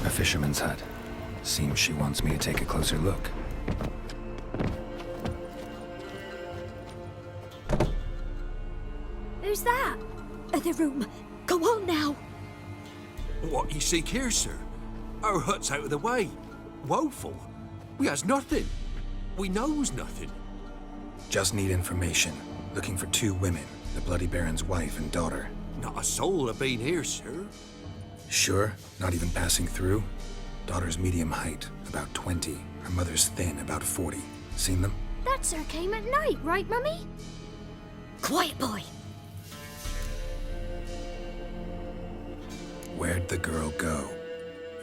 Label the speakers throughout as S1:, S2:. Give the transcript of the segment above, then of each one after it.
S1: A fisherman's hut. Seems she wants me to take a closer look.
S2: Who's that? Other room. Go on now.
S3: What you seek here, sir? Our hut's out of the way. Woeful. We has nothing. We knows nothing.
S1: Just need information. Looking for 2 women, the Bloody Baron's wife and daughter.
S3: Not a soul have been here, sir.
S1: Sure? Not even passing through? Daughter's medium height, about 20. Her mother's thin, about 40. Seen them?
S2: That sir came at night, right, Mummy? Quiet, boy.
S1: Where'd the girl go?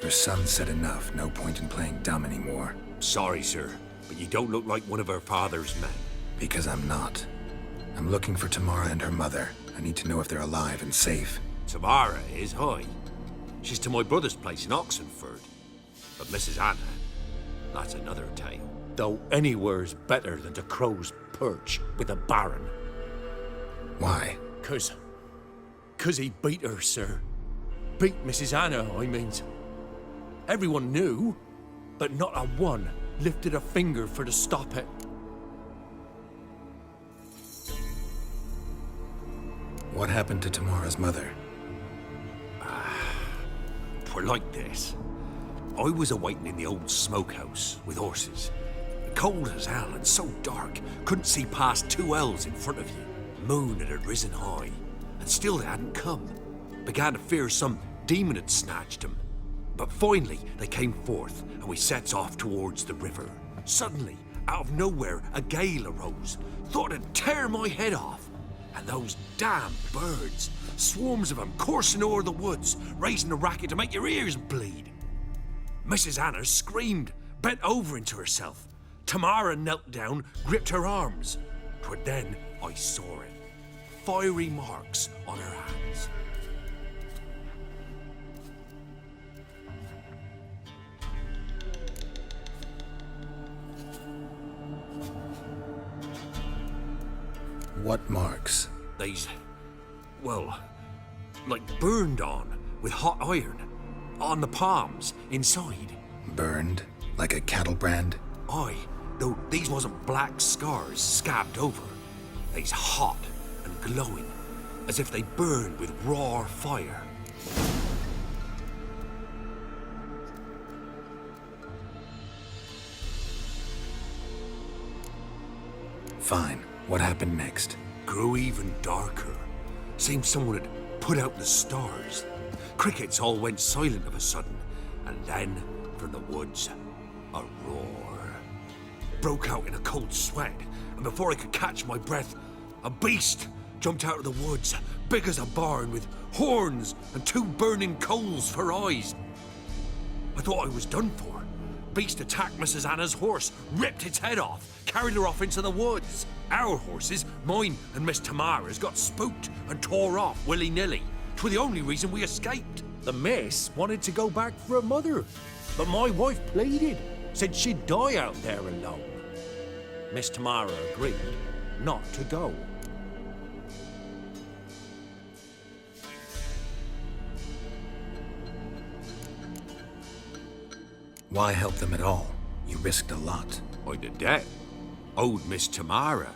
S1: Your son said enough, no point in playing dumb anymore.
S3: Sorry, sir, but you don't look like one of our father's men.
S1: Because I'm not. I'm looking for Tamara and her mother. I need to know if they're alive and safe.
S3: Tamara is high. She's to my brother's place in Oxenford. But Mrs. Anna, that's another tale. Though anywhere's better than to Crow's Perch with a baron.
S1: Why?
S3: 'Cause he beat her, sir. Beat Mrs. Anna, I means. Everyone knew, but not a one lifted a finger for to stop it.
S1: What happened to Tamara's mother?
S3: Twere like this. I was awaiting in the old smokehouse with horses. Cold as hell and so dark, couldn't see past 2 ells in front of you. Moon had risen high, and still they hadn't come. Began to fear some demon had snatched them. But finally, they came forth, and we sets off towards the river. Suddenly, out of nowhere, a gale arose. Thought it'd tear my head off. And those damn birds, swarms of them coursing o'er the woods, raising a racket to make your ears bleed. Mrs. Anna screamed, bent over into herself. Tamara knelt down, gripped her arms. 'Twere then I saw it. Fiery marks on her hands.
S1: What marks?
S3: They's, well, like burned on with hot iron. On the palms, inside.
S1: Burned? Like a cattle brand?
S3: Aye, though these wasn't black scars scabbed over. They's hot and glowing, as if they burned with raw fire.
S1: Fine. What happened next?
S3: Grew even darker. Seemed someone had put out the stars. Crickets all went silent of a sudden, and then, from the woods, a roar. Broke out in a cold sweat, and before I could catch my breath, a beast jumped out of the woods, big as a barn, with horns and 2 burning coals for eyes. I thought I was done for. Beast attacked Mrs. Anna's horse, ripped its head off, carried her off into the woods. Our horses, mine and Miss Tamara's, got spooked and tore off willy-nilly. 'Twere the only reason we escaped. The miss wanted to go back for her mother, but my wife pleaded, said she'd die out there alone. Miss Tamara agreed not to go.
S1: Why help them at all? You risked a lot.
S3: I did that. Owed Miss Tamara.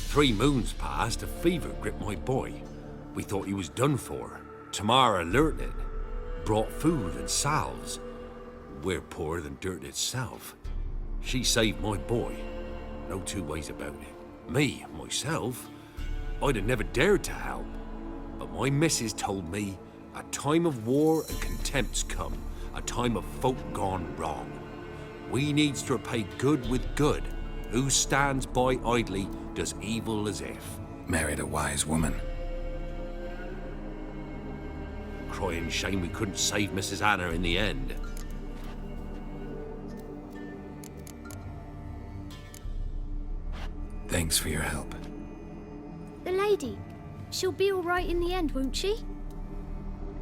S3: 3 moons passed, a fever gripped my boy. We thought he was done for. Tamara learnt it. Brought food and salves. We're poorer than dirt itself. She saved my boy. No 2 ways about it. Me, myself, I'd have never dared to help. But my missus told me a time of war and contempt's come. A time of folk gone wrong. We needs to repay good with good. Who stands by idly does evil as if.
S1: Married a wise woman.
S3: Crying shame we couldn't save Mrs. Anna in the end.
S1: Thanks for your help.
S2: The lady. She'll be all right in the end, won't she?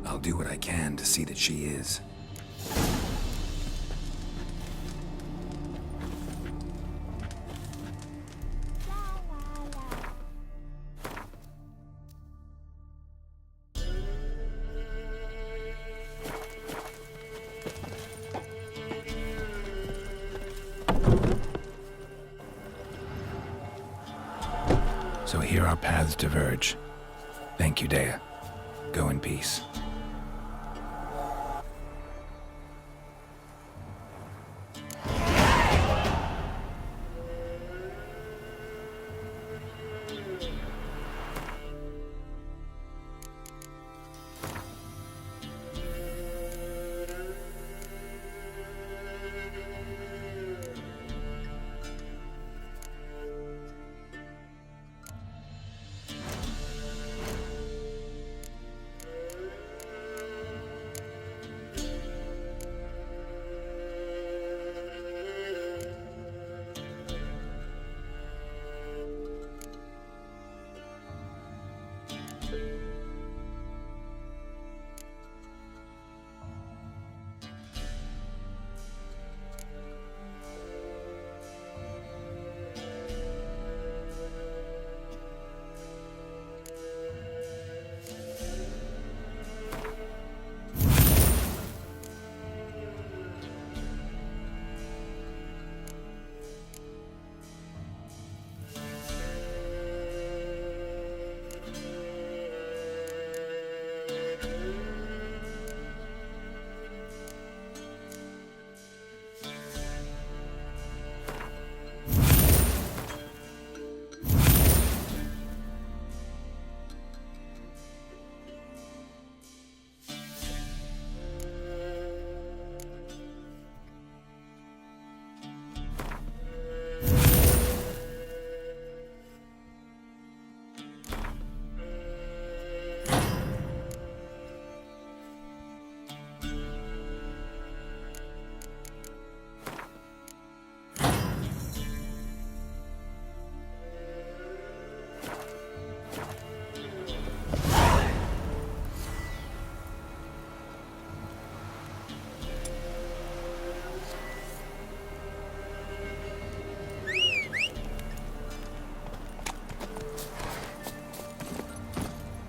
S1: I'll do what I can to see that she is. Here our paths diverge. Thank you, Dea. Go in peace.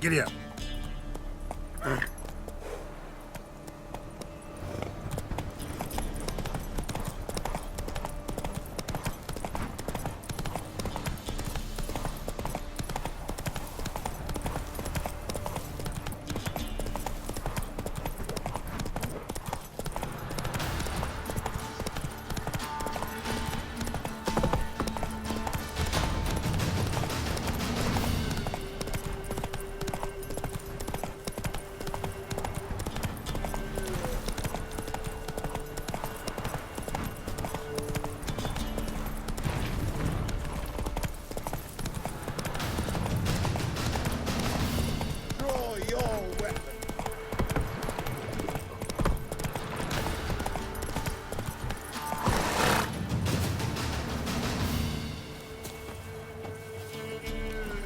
S3: Giddy up.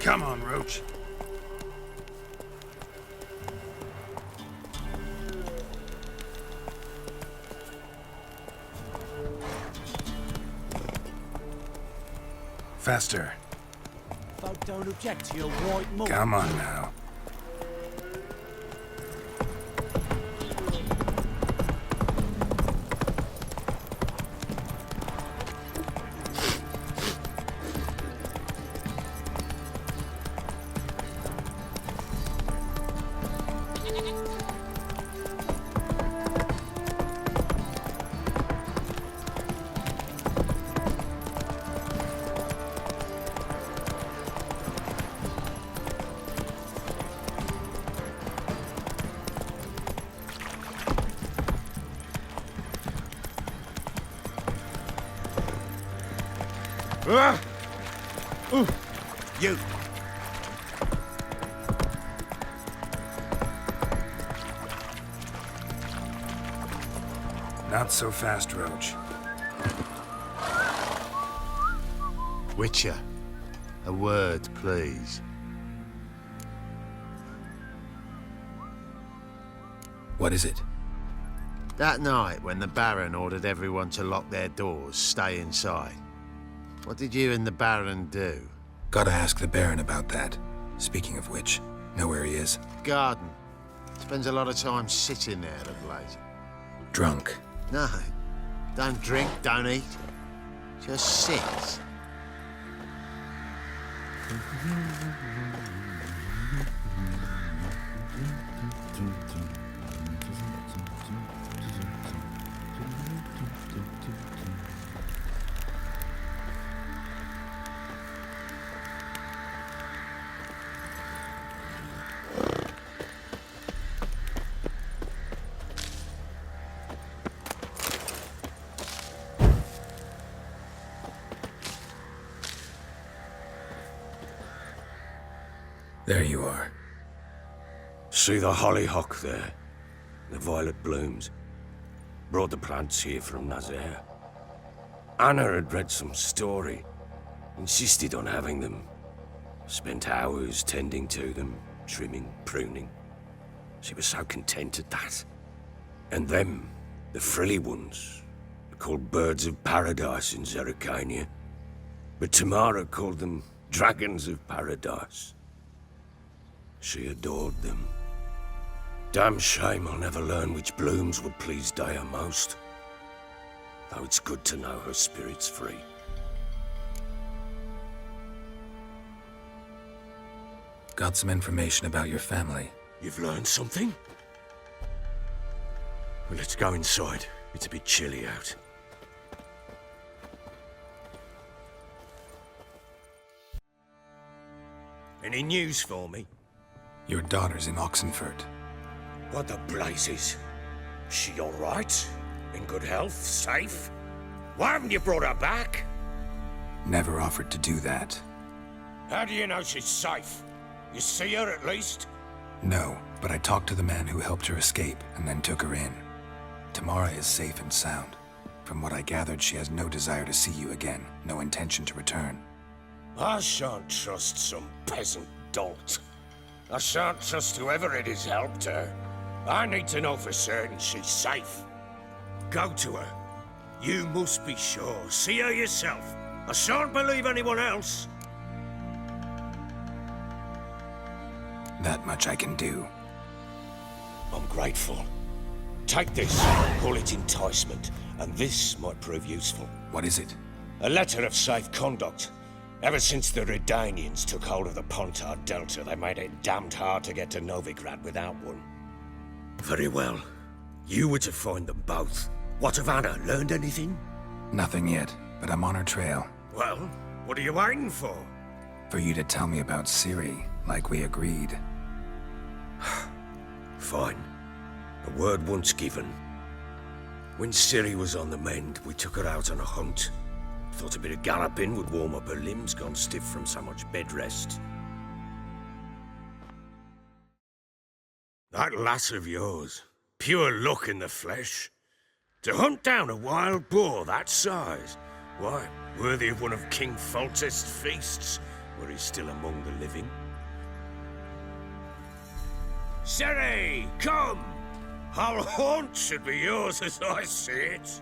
S1: Come on, Roach. Faster.
S4: Folk don't object to your white malt.
S1: Come on now.
S3: You!
S1: Not so fast, Roach.
S3: Witcher, a word, please.
S1: What is it?
S3: That night when the Baron ordered everyone to lock their doors, stay inside. What did you and the Baron do?
S1: Gotta ask the Baron about that. Speaking of which, know where he is?
S3: Garden. Spends a lot of time sitting there of late.
S1: Drunk.
S3: No. Don't drink, don't eat. Just sits.
S1: There you are.
S3: See the hollyhock there? The violet blooms. Brought the plants here from Nazaire. Anna had read some story. Insisted on having them. Spent hours tending to them, trimming, pruning. She was so content at that. And them, the frilly ones, are called birds of paradise in Zerrikania. But Tamara called them dragons of paradise. She adored them. Damn shame I'll never learn which blooms would please Daya most. Though it's good to know her spirit's free.
S1: Got some information about your family.
S3: You've learned something? Well, let's go inside. It's a bit chilly out. Any news for me?
S1: Your daughter's in Oxenfurt.
S3: What the blazes? She all right? In good health? Safe? Why haven't you brought her back?
S1: Never offered to do that.
S3: How do you know she's safe? You see her at least?
S1: No, but I talked to the man who helped her escape and then took her in. Tamara is safe and sound. From what I gathered, she has no desire to see you again, no intention to return.
S3: I shan't trust some peasant dolt. I shan't trust whoever it is helped her. I need to know for certain she's safe. Go to her. You must be sure. See her yourself. I shan't believe anyone else.
S1: That much I can do.
S3: I'm grateful. Take this, call it enticement, and this might prove useful.
S1: What is it?
S3: A letter of safe conduct. Ever since the Redanians took hold of the Pontard Delta, they made it damned hard to get to Novigrad without one. Very well. You were to find them both. What of Anna? Learned anything?
S1: Nothing yet, but I'm on her trail.
S3: Well, what are you waiting for?
S1: For you to tell me about Ciri, like we agreed.
S3: Fine. A word once given. When Ciri was on the mend, we took her out on a hunt. Thought a bit of galloping would warm up her limbs, gone stiff from so much bed rest. That lass of yours, pure luck in the flesh. To hunt down a wild boar that size, why, worthy of one of King Foltest's feasts, where he's still among the living. Ciri, come! Our haunt should be yours as I see it.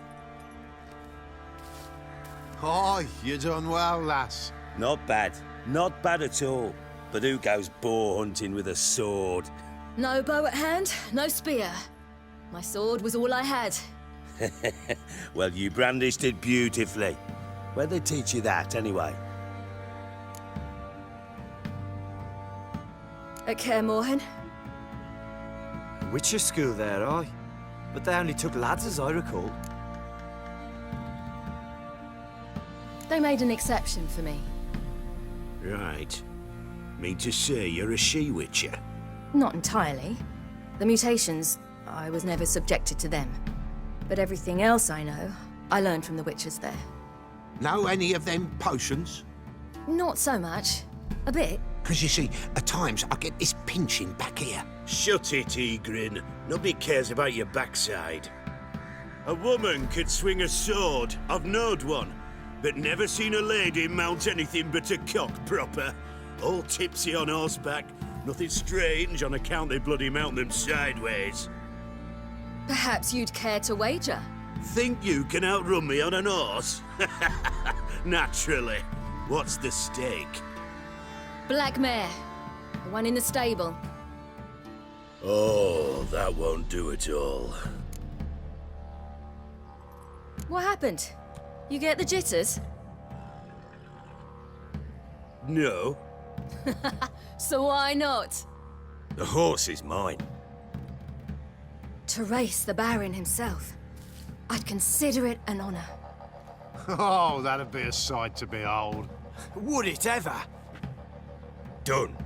S5: Oh, you done well, lass.
S6: Not bad. Not bad at all. But who goes boar hunting with a sword?
S7: No bow at hand, no spear. My sword was all I had.
S6: Well, you brandished it beautifully. Where'd they teach you that, anyway?
S7: At Kaer Morhen.
S8: Witcher school there, aye. But they only took lads, as I recall.
S7: They made an exception for me.
S3: Right. Mean to say you're a she-witcher?
S7: Not entirely. The mutations, I was never subjected to them. But everything else I know, I learned from the witches there.
S5: Know any of them potions?
S7: Not so much. A bit.
S5: Because you see, at times I get this pinching back here.
S6: Shut it, Egrin. Nobody cares about your backside. A woman could swing a sword. I've knowed one. But never seen a lady mount anything but a cock proper. All tipsy on horseback. Nothing strange on account they bloody mount them sideways.
S7: Perhaps you'd care to wager?
S6: Think you can outrun me on an horse? Naturally. What's the stake?
S7: Black mare. The one in the stable.
S6: Oh, that won't do at all.
S7: What happened? You get the jitters?
S6: No,
S7: So why not?
S6: The horse is mine.
S7: To race the Baron himself. I'd consider it an honor.
S5: Oh, that'd be a sight to behold.
S8: Would it ever?
S6: Done.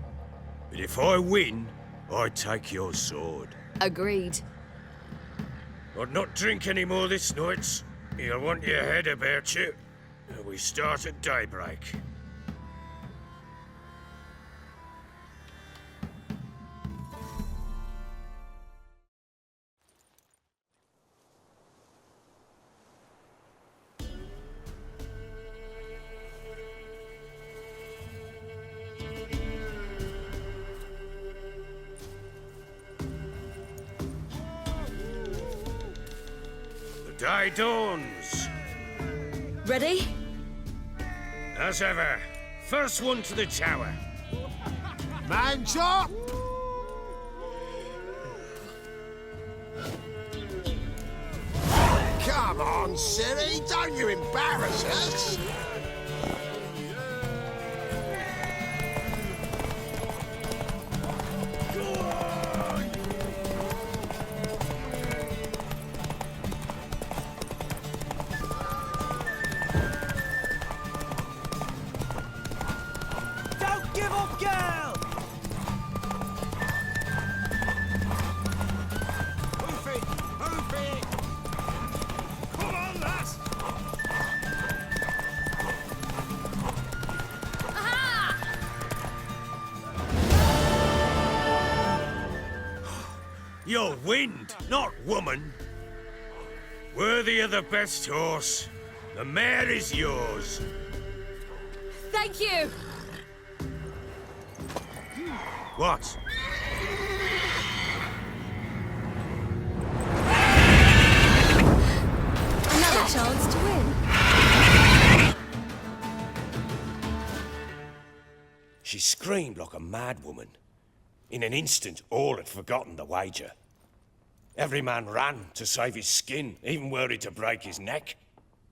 S6: But if I win, I take your sword.
S7: Agreed.
S6: I'd not drink any more this night. You'll want your head about you. We start at daybreak. The day dawns.
S7: Ready?
S6: As ever, first one to the tower.
S5: Man chop! Come on, Ciri, don't you embarrass us!
S4: Don't give up, girl!
S5: Hoof it! Hoof it!
S6: Come on, lass! You're wind, not woman. Worthy of the best horse. The mare is yours.
S7: Thank you!
S6: What?
S7: Another chance to win.
S6: She screamed like a mad woman. In an instant, all had forgotten the wager. Every man ran to save his skin, even worried to break his neck.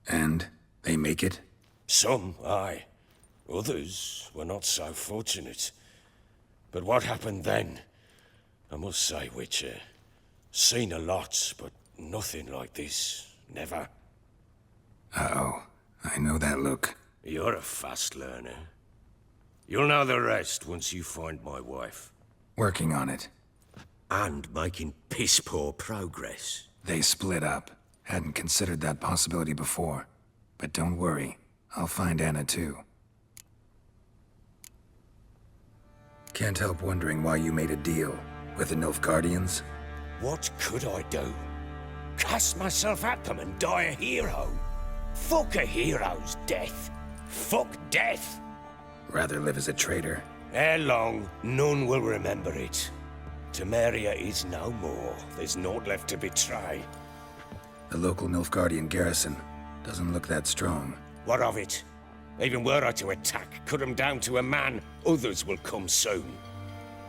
S1: And they make it?
S6: Some, aye. Others were not so fortunate. But what happened then? I must say, Witcher, seen a lot, but nothing like this. Never.
S1: Uh-oh. I know that look.
S6: You're a fast learner. You'll know the rest once you find my wife.
S1: Working on it.
S6: And making piss-poor progress.
S1: They split up. Hadn't considered that possibility before. But don't worry. I'll find Anna too. Can't help wondering why you made a deal with the Nilfgaardians.
S6: What could I do? Cast myself at them and die a hero? Fuck a hero's death. Fuck death.
S1: Rather live as a traitor.
S6: Ere long, none will remember it. Temeria is no more. There's naught left to betray.
S1: The local Nilfgaardian garrison doesn't look that strong.
S6: What of it? Even were I to attack, cut them down to a man, others will come soon.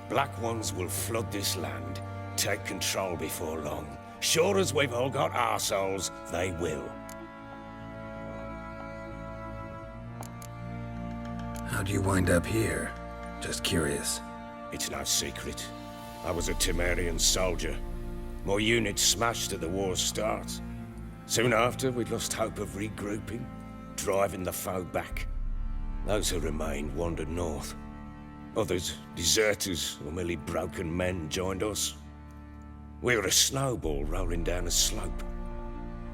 S6: Black ones will flood this land, take control before long. Sure as we've all got arseholes, they will.
S1: How'd you wind up here? Just curious.
S6: It's no secret. I was a Temerian soldier. My unit smashed at the war's start. Soon after, we'd lost hope of regrouping, driving the foe back. Those who remained wandered north. Others, deserters or merely broken men, joined us. We were a snowball rolling down a slope.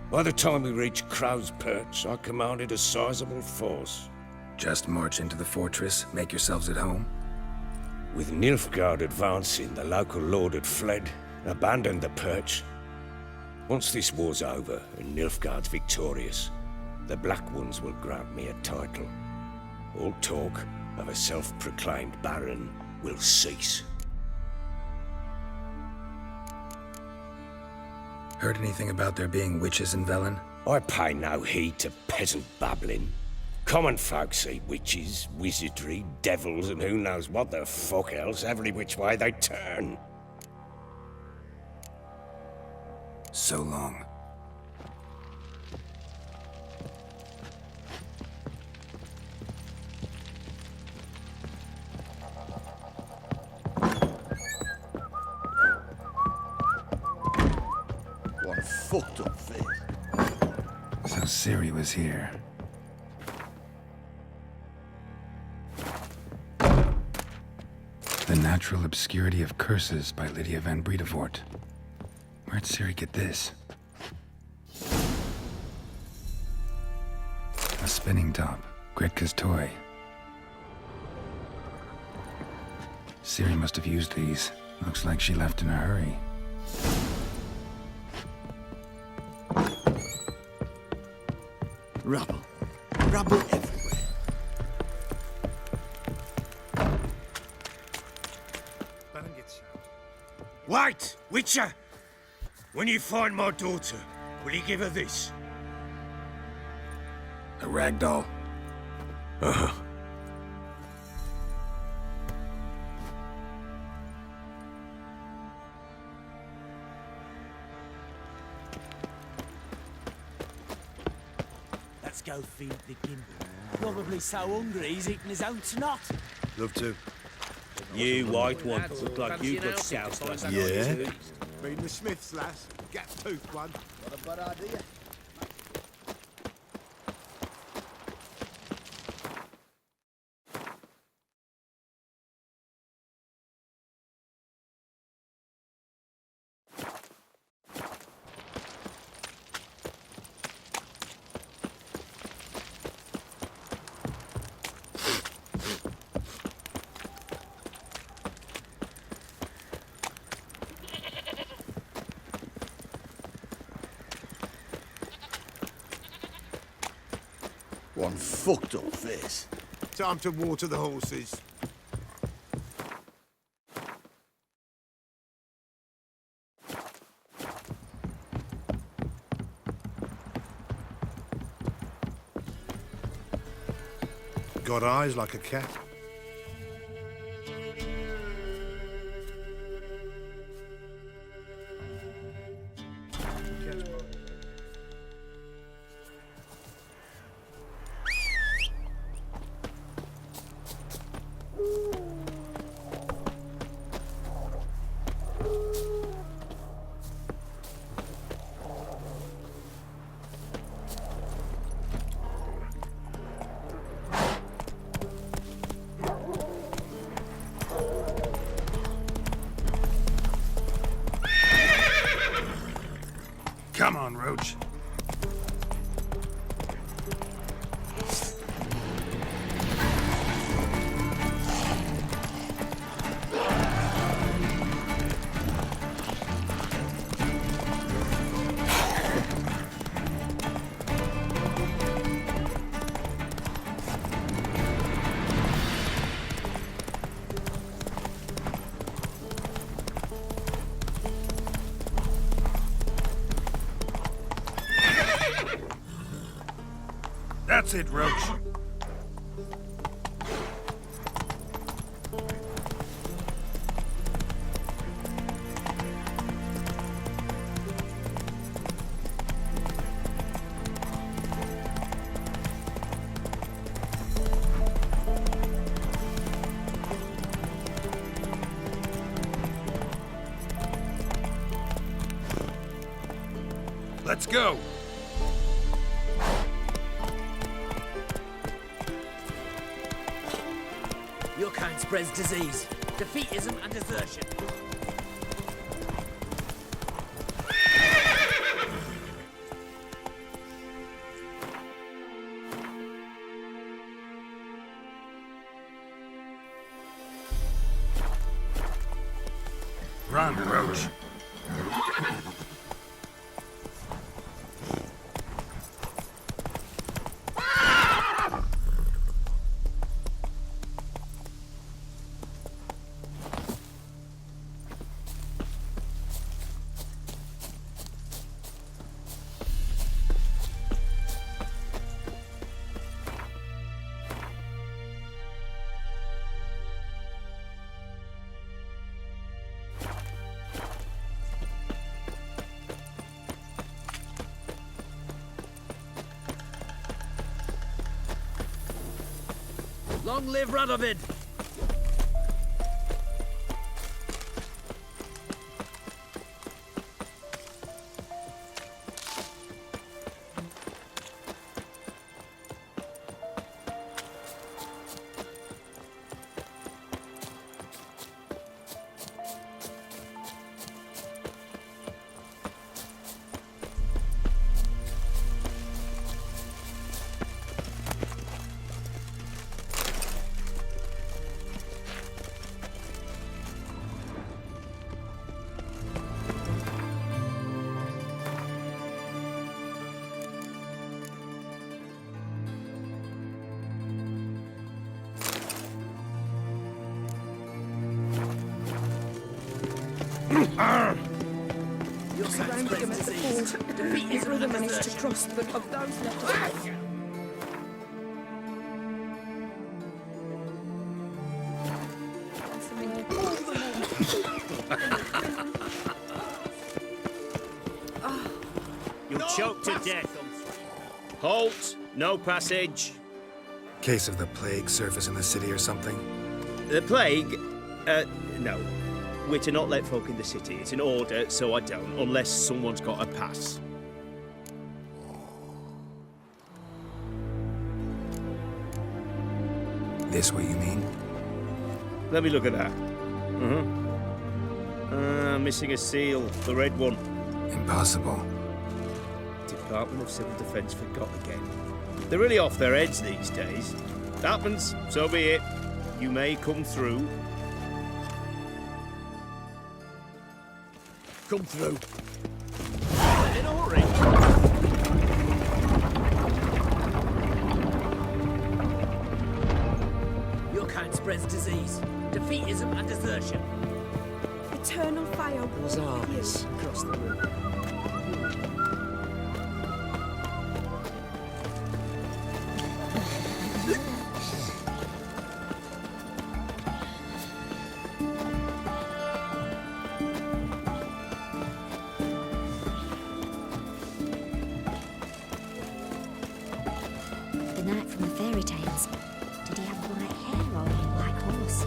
S6: By the time we reached Crow's Perch, I commanded a sizable force.
S1: Just march into the fortress, make yourselves at home?
S6: With Nilfgaard advancing, the local lord had fled, abandoned the Perch. Once this war's over and Nilfgaard's victorious, the Black Ones will grant me a title. All talk of a self-proclaimed baron will cease.
S1: Heard anything about there being witches in Velen?
S6: I pay no heed to peasant babbling. Common folk see witches, wizardry, devils, and who knows what the fuck else every which way they turn.
S1: So long. Ciri was here. The Natural Obscurity of Curses by Lydia van Bredevoort. Where'd Ciri get this? A spinning top. Gretka's toy. Ciri must have used these. Looks like she left in a hurry.
S6: Rubble. Rubble everywhere. Wait, Witcher! When you find my daughter, will you give her this?
S1: A rag doll.
S6: Uh-huh.
S4: Let's go feed the gimp. Probably so hungry he's eating his own snot.
S3: Love to.
S6: You white one, look like you got soused last night.
S3: Yeah?
S5: Been the Smiths, lass. Get tooth one.
S4: What a bad idea.
S3: One fucked up face.
S5: Time to water the horses. Got eyes like a cat.
S1: Come on, Roach. That's it, Roach. Let's go.
S4: Your kind spreads disease, defeatism and desertion.
S1: Run, Roach.
S4: Long live Rodman! Your sound spreads disease. Defeat is
S7: brother managed to cross, but of those left alive.
S6: You'll choke to death. Halt! No passage.
S1: Case of the plague surface in the city or something?
S6: The plague? No. We're to not let folk in the city. It's an order, so I don't, unless someone's got a pass.
S1: This what you mean?
S6: Let me look at that. Missing a seal. The red one.
S1: Impossible.
S6: Department of Civil Defence forgot again. They're really off their heads these days. Happens, so be it. You may come through.
S4: come through. In a hurry. Your kind spreads disease, defeatism and desertion.
S9: Eternal fire.
S4: Those armies across the room.
S2: The knight from the fairy tales. Did he have white hair or a black horse?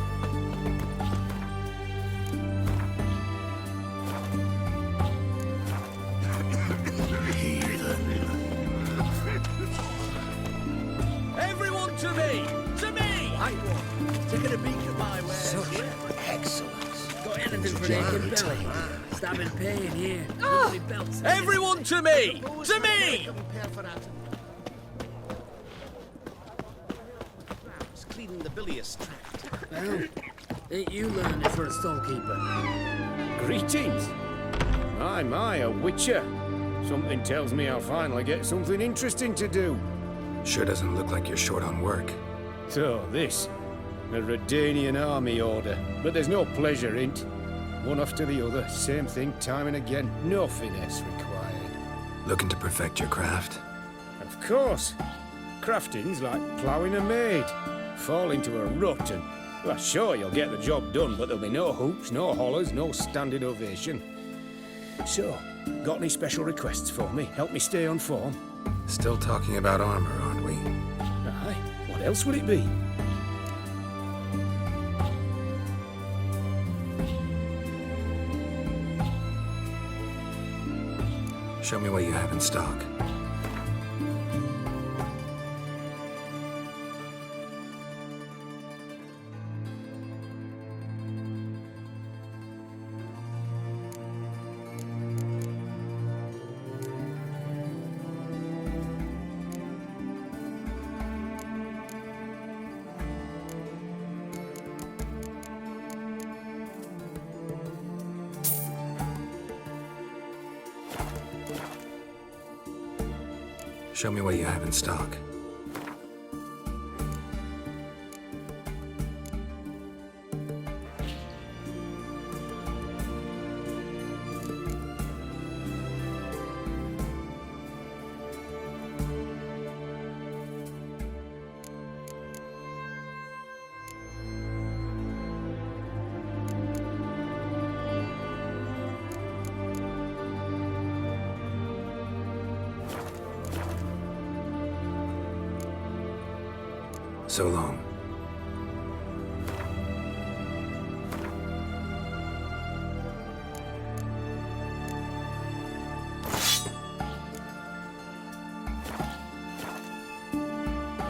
S4: Everyone to me! To me! I want. Taking a peek at my wares.
S3: Such excellence.
S4: Got anything for an aching belly? Stabbing pain here. Everyone to me! To me!
S3: Cleaning the bilious tract.
S4: Well, ain't you learning for a storekeeper?
S10: Greetings. My, a witcher. Something tells me I'll finally get something interesting to do.
S1: Sure doesn't look like you're short on work.
S10: So, this. A Redanian army order. But there's no pleasure in 't. One after the other, same thing time and again. No finesse required.
S1: Looking to perfect your craft?
S10: Of course. Crafting's like ploughing a maid. Fall into a rut and... Well, sure, you'll get the job done, but there'll be no hoops, no hollers, no standing ovation. So, got any special requests for me? Help me stay on form?
S1: Still talking about armor, aren't we?
S10: Aye. What else would it be?
S1: Show me what you have in stock. Show me what you have in stock. So long.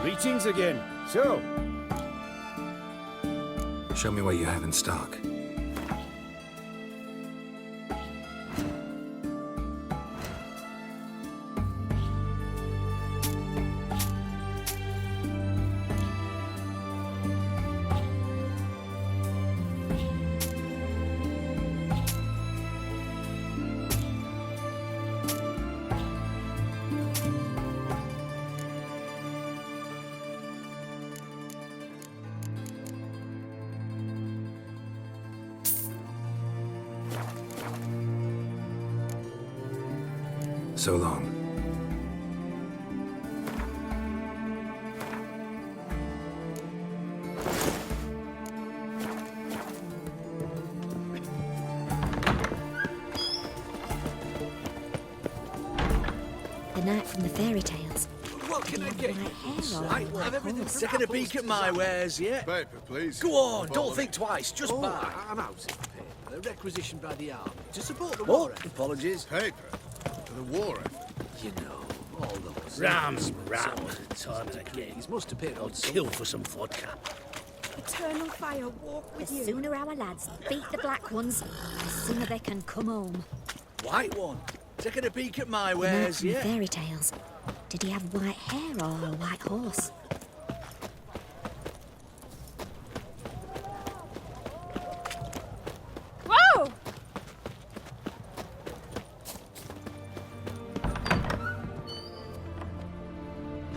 S10: Greetings again. So,
S1: Show me what you have in stock. So long.
S2: The knight from the fairy tales.
S4: What can I get?
S2: Right,
S4: Have everything. Taking a peek at my wares, yeah?
S5: Paper, please.
S4: Go on, don't think twice, just buy.
S3: I'm out of paper, requisitioned by the army to support the
S4: Oh,
S3: war effort.
S4: apologies.
S5: Paper? For the war effort?
S3: You know, all those...
S4: Rams. Time and again.
S3: He's must appear on some...
S4: Kill for some vodka.
S9: Eternal fire walk with
S2: The
S9: you.
S2: sooner our lads beat the black ones, the sooner they can come home.
S4: White one. Taking a peek at my
S2: The knight
S4: wares,
S2: from the
S4: yeah?
S2: fairy tales. Did he have white hair or a white horse?
S9: Whoa!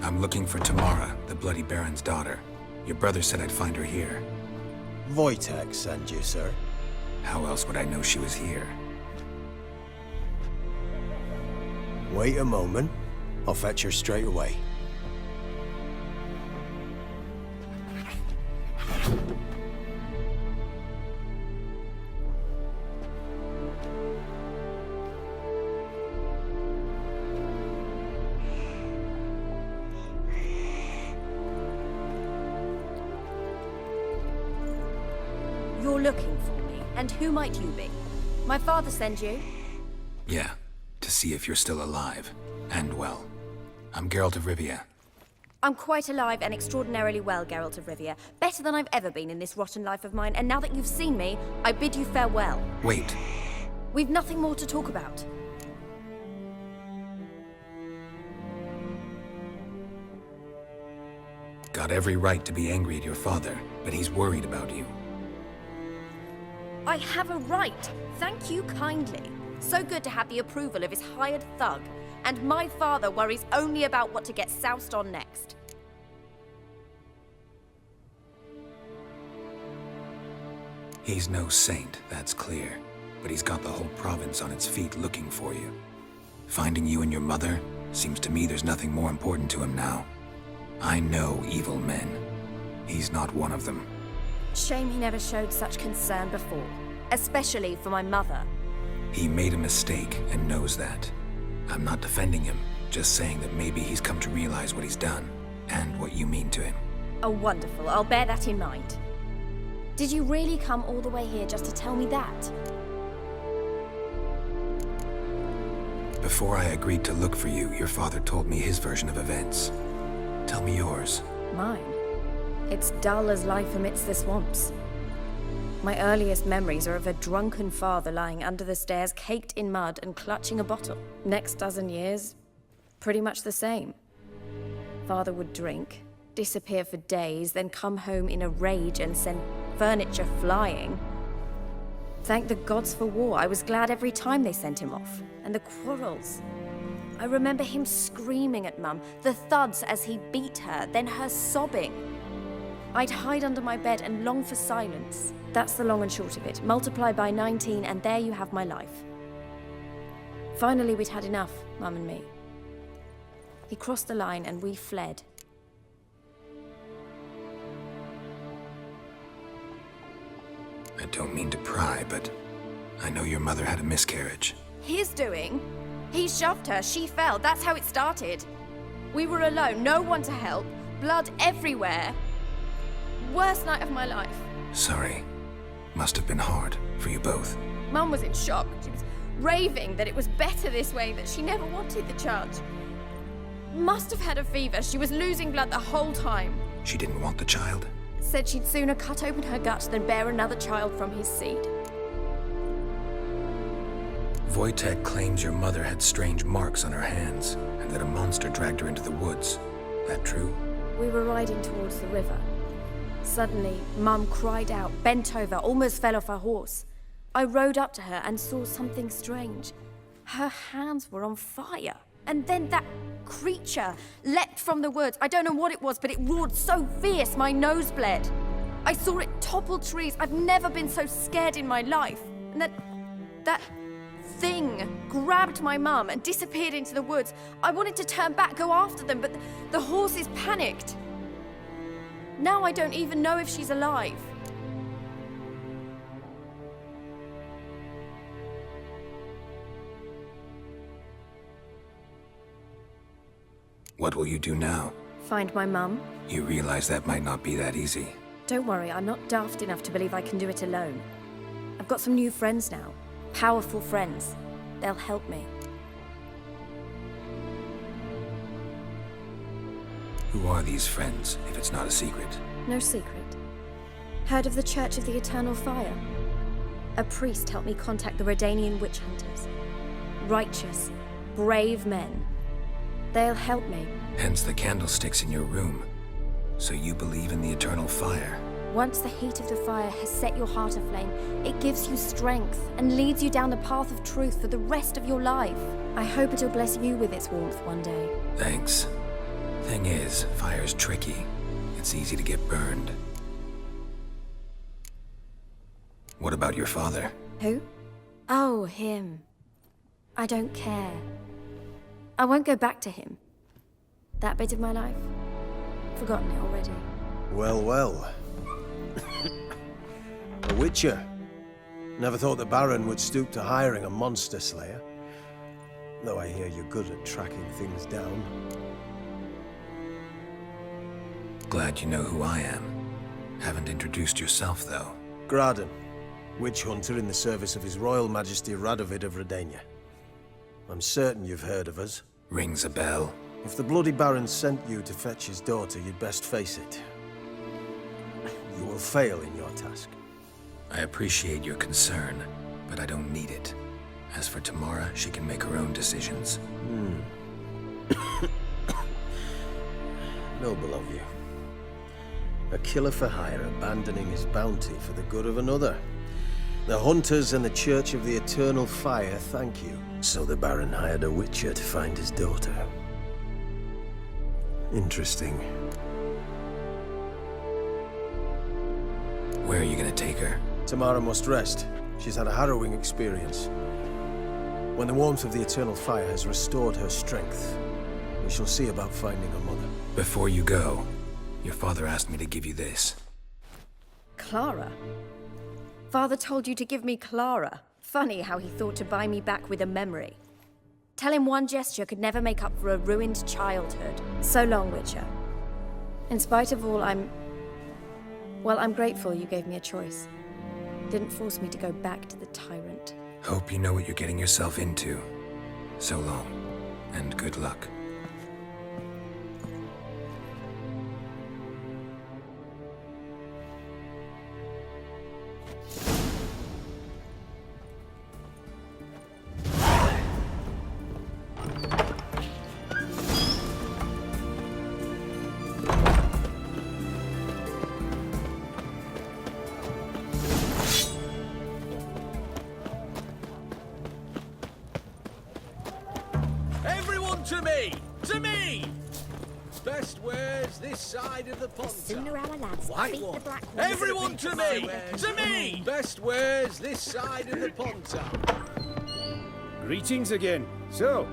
S1: I'm looking for Tamara, the Bloody Baron's daughter. Your brother said I'd find her here.
S8: Wojtek sent you, sir.
S1: How else would I know she was here?
S8: Wait a moment. I'll fetch her straight away.
S7: You're looking for me, and who might you be? My father sent you?
S1: Yeah, to see if you're still alive. And well. I'm Geralt of Rivia.
S7: I'm quite alive and extraordinarily well, Geralt of Rivia. Better than I've ever been in this rotten life of mine, and now that you've seen me, I bid you farewell.
S1: Wait,
S7: We've nothing more to talk about.
S1: got every right to be angry at your father, but he's worried about you.
S7: I have a right. Thank you kindly. So good to have the approval of his hired thug. And my father worries only about what to get soused on next.
S1: He's no saint, that's clear. But he's got the whole province on its feet looking for you. Finding you and your mother, seems to me there's nothing more important to him now. I know evil men. He's not one of them.
S7: Shame he never showed such concern before. Especially for my mother.
S1: He made a mistake and knows that. I'm not defending him, just saying that maybe he's come to realize what he's done, and what you mean to him.
S7: Oh, wonderful. I'll bear that in mind. Did you really come all the way here just to tell me that?
S1: Before I agreed to look for you, your father told me his version of events. Tell me yours.
S7: Mine? It's dull as life amidst the swamps. My earliest memories are of a drunken father lying under the stairs, caked in mud and clutching a bottle. Next dozen years, pretty much the same. Father would drink, disappear for days, then come home in a rage and send furniture flying. Thank the gods for war. I was glad every time they sent him off. And the quarrels. I remember him screaming at Mum, the thuds as he beat her, then her sobbing. I'd hide under my bed and long for silence. That's the long and short of it. Multiply by 19 and there you have my life. Finally, we'd had enough, Mum and me. He crossed the line and we fled.
S1: I don't mean to pry, but I know your mother had a miscarriage.
S7: His doing? He shoved her, she fell, that's how it started. We were alone, no one to help, blood everywhere. Worst night of my life.
S1: Sorry. Must have been hard for you both.
S7: Mum was in shock. She was raving that it was better this way, that she never wanted the charge. Must have had a fever. She was losing blood the whole time.
S1: She didn't want the child?
S7: Said she'd sooner cut open her gut than bear another child from his seed.
S1: Wojtek claims your mother had strange marks on her hands, and that a monster dragged her into the woods. That true?
S7: We were riding towards the river. Suddenly, Mum cried out, bent over, almost fell off her horse. I rode up to her and saw something strange. Her hands were on fire. And then that creature leapt from the woods. I don't know what it was, but it roared so fierce my nose bled. I saw it topple trees. I've never been so scared in my life. And that thing grabbed my mum and disappeared into the woods. I wanted to turn back, go after them, but the horses panicked. Now I don't even know if she's alive.
S1: What will you do now?
S7: Find my mum?
S1: You realize that might not be that easy.
S7: Don't worry, I'm not daft enough to believe I can do it alone. I've got some new friends now. Powerful friends. They'll help me.
S1: Who are these friends, if it's not a secret?
S7: No secret. Heard of the Church of the Eternal Fire? A priest helped me contact the Redanian witch hunters. Righteous, brave men. They'll help me.
S1: Hence the candlesticks in your room. So you believe in the eternal fire?
S7: Once the heat of the fire has set your heart aflame, it gives you strength and leads you down the path of truth for the rest of your life. I hope it'll bless you with its warmth one day.
S1: Thanks. Thing is, fire's tricky. It's easy to get burned. What about your father?
S7: Who? Oh, him. I don't care. I won't go back to him. That bit of my life? Forgotten it already.
S11: Well, well. A witcher. Never thought the Baron would stoop to hiring a monster slayer. Though I hear you're good at tracking things down.
S1: Glad you know who I am. Haven't introduced yourself, though.
S11: Graden, witch hunter in the service of His Royal Majesty Radovid of Redania. I'm certain you've heard of us.
S1: Rings a bell.
S11: If the Bloody Baron sent you to fetch his daughter, you'd best face it. You will fail in your task.
S1: I appreciate your concern, but I don't need it. As for Tamara, she can make her own decisions.
S11: Noble of you. A killer for hire abandoning his bounty for the good of another. The hunters and the Church of the Eternal Fire thank you. So the Baron hired a witcher to find his daughter. Interesting.
S1: Where are you gonna take her?
S11: Tamara must rest. She's had a harrowing experience. When the warmth of the Eternal Fire has restored her strength, we shall see about finding her mother.
S1: Before you go, your father asked me to give you this.
S7: Clara? Father told you to give me Clara. Funny how he thought to buy me back with a memory. Tell him one gesture could never make up for a ruined childhood. So long, Witcher. In spite of all, I'm grateful you gave me a choice. Didn't force me to go back to the tyrant.
S1: Hope you know what you're getting yourself into. So long, and good luck.
S4: To me! To me! Best wares this side of the pond.
S9: Sooner our lads
S4: White
S9: beat
S4: one.
S9: the black ones.
S4: Everyone to me! To me! Best wares this side of the pond.
S10: Greetings again. So,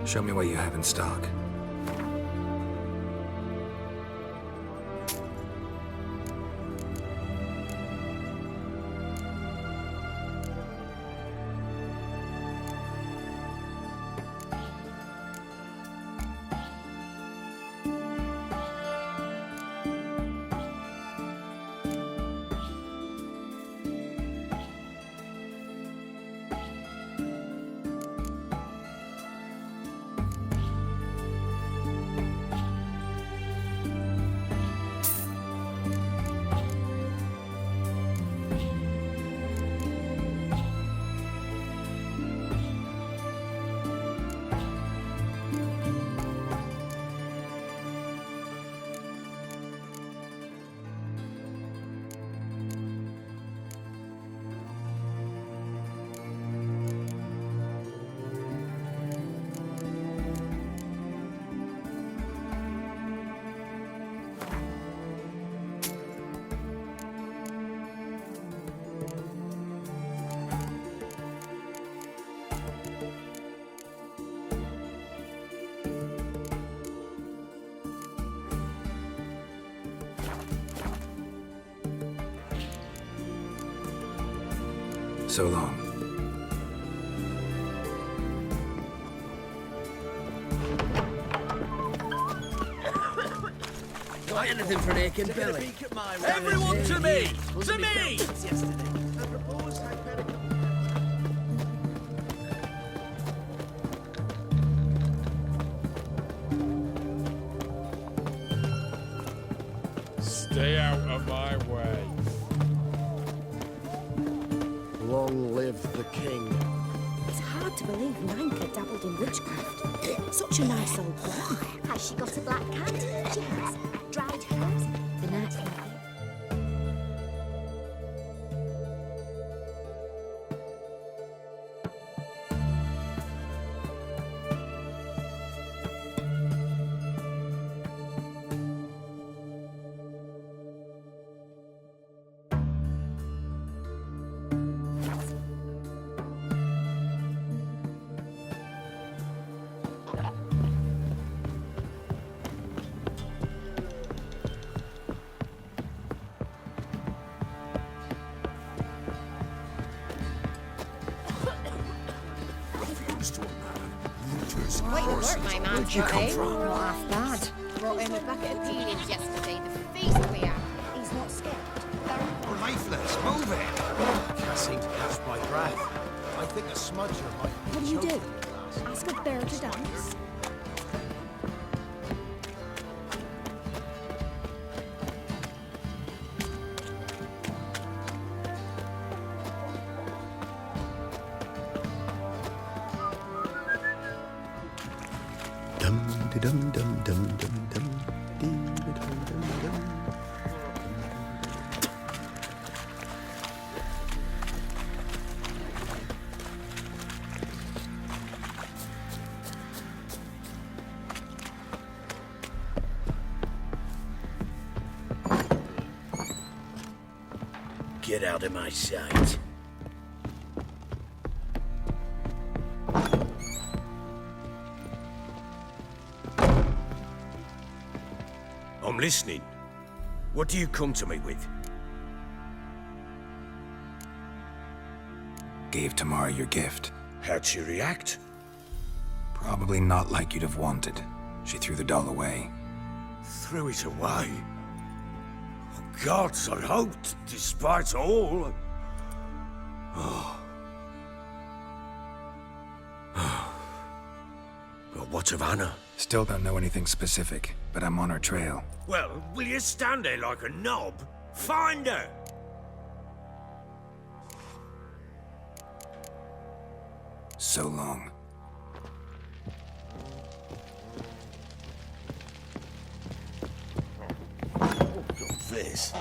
S1: Show me what you have in stock. So long.
S4: Got anything for an aching belly? Everyone to me! To me!
S10: Stay out of my way.
S11: Long live the king.
S9: It's hard to believe Nanka dabbled in witchcraft. Such a nice old girl.
S2: Has she got a black cat? She has. Dried herbs? The night lady.
S7: Quite alert, my man.
S1: Where'd you come from?
S7: Half bad. Brought him a bucket of peelings yesterday. The feast we had. He's not scared.
S3: We're lifeless. Move it.
S11: I can't seem to catch my breath. I think a smudger might be
S9: What do you do?
S11: choking the glass.
S9: Ask a bear to dance?
S11: Dum dum dum dum dum dum dum dum dum dum.
S6: Get out of my sight. I'm listening. What do you come to me with?
S1: Gave Tamara your gift.
S6: How'd she react?
S1: Probably not like you'd have wanted. She threw the doll away.
S6: Threw it away. Oh, gods, I hoped, despite all. But what of Anna?
S1: Still don't know anything specific, but I'm on her trail.
S6: Well, will you stand there like a knob? Find her!
S1: So long.
S6: Got this.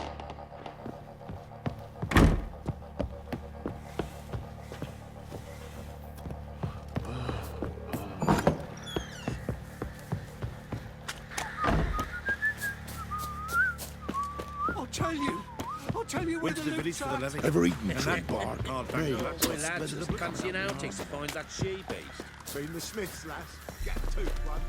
S3: I'll tell you where the village for the levy.
S6: Ever eaten
S3: that bar?
S4: Boy, lads, look fancy outing to find that she-beast.
S3: Been the Smiths, lass. Get a tooth one.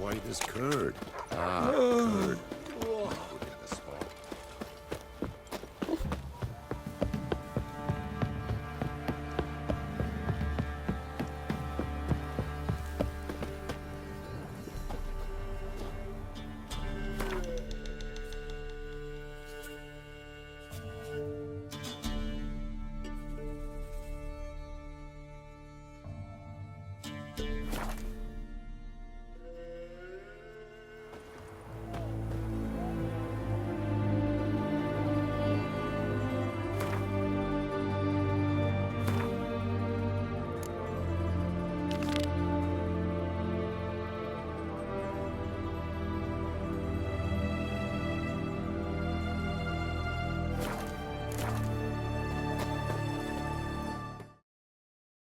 S6: White as curd.